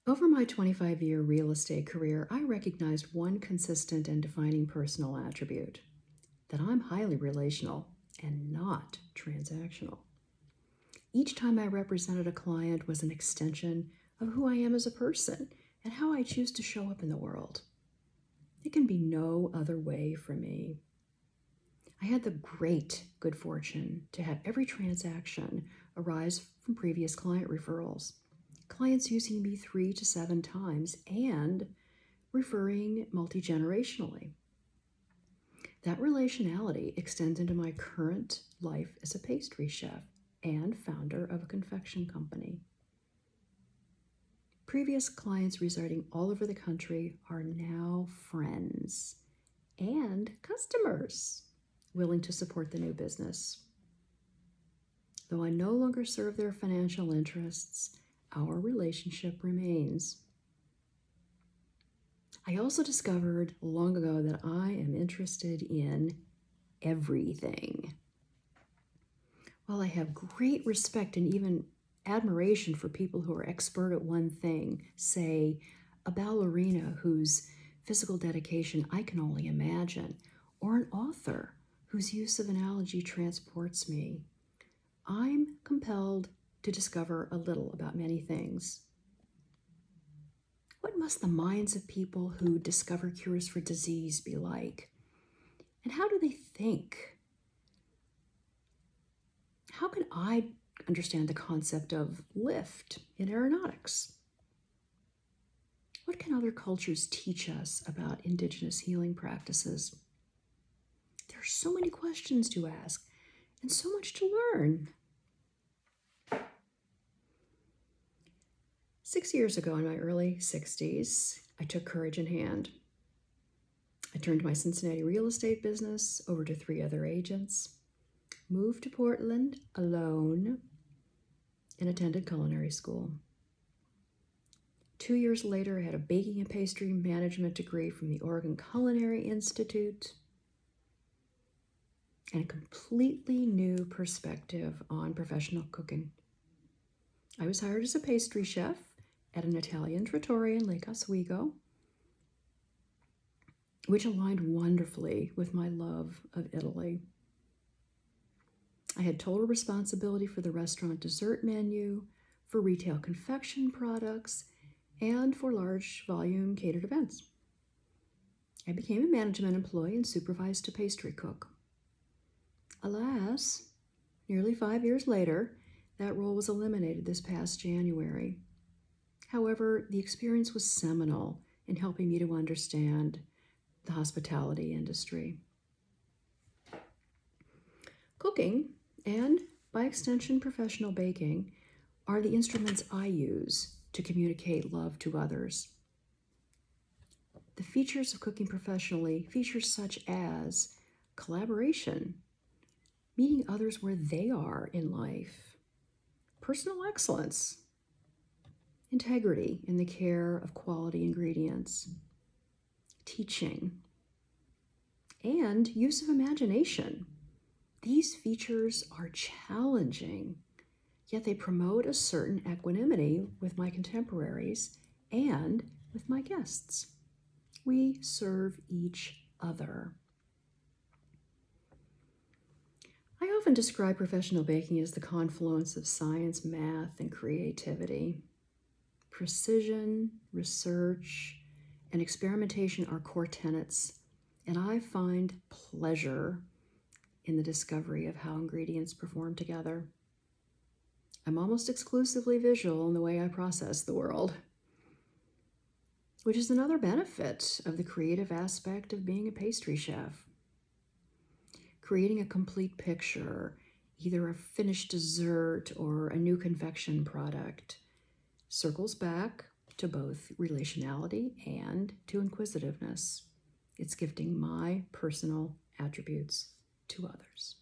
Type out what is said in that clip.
Over my 25-year real estate career, I recognized one consistent and defining personal attribute: that I'm highly relational and not transactional. Each time I represented a client was an extension of who I am as a person and how I choose to show up in the world. It can be no other way for me. I had the great good fortune to have every transaction arise from previous client referrals, clients using me 3 to 7 times, and referring multi-generationally. That relationality extends into my current life as a pastry chef and founder of a confection company. Previous clients residing all over the country are now friends and customers willing to support the new business. Though I no longer serve their financial interests, our relationship remains. I also discovered long ago that I am interested in everything. While I have great respect and even admiration for people who are expert at one thing, say a ballerina whose physical dedication I can only imagine, or an author whose use of analogy transports me, I'm compelled to discover a little about many things. What must the minds of people who discover cures for disease be like? And how do they think? How can I understand the concept of lift in aeronautics? What can other cultures teach us about indigenous healing practices? There are so many questions to ask and so much to learn. 6 years ago, in my early 60s, I took courage in hand. I turned my Cincinnati real estate business over to 3 other agents, moved to Portland alone, and attended culinary school. 2 years later, I had a baking and pastry management degree from the Oregon Culinary Institute and a completely new perspective on professional cooking. I was hired as a pastry chef at an Italian trattoria in Lake Oswego, which aligned wonderfully with my love of Italy. I had total responsibility for the restaurant dessert menu, for retail confection products, and for large volume catered events. I became a management employee and supervised a pastry cook. Alas, nearly 5 years later, that role was eliminated this past January. However, the experience was seminal in helping me to understand the hospitality industry. Cooking, and by extension professional baking, are the instruments I use to communicate love to others. The features of cooking professionally, features such as collaboration, meeting others where they are in life, personal excellence, integrity in the care of quality ingredients, teaching, and use of imagination. These features are challenging, yet they promote a certain equanimity with my contemporaries and with my guests. We serve each other. I often describe professional baking as the confluence of science, math, and creativity. Precision, research, and experimentation are core tenets, and I find pleasure in the discovery of how ingredients perform together. I'm almost exclusively visual in the way I process the world, which is another benefit of the creative aspect of being a pastry chef. Creating a complete picture, either a finished dessert or a new confection product, circles back to both relationality and to inquisitiveness. It's gifting my personal attributes to others.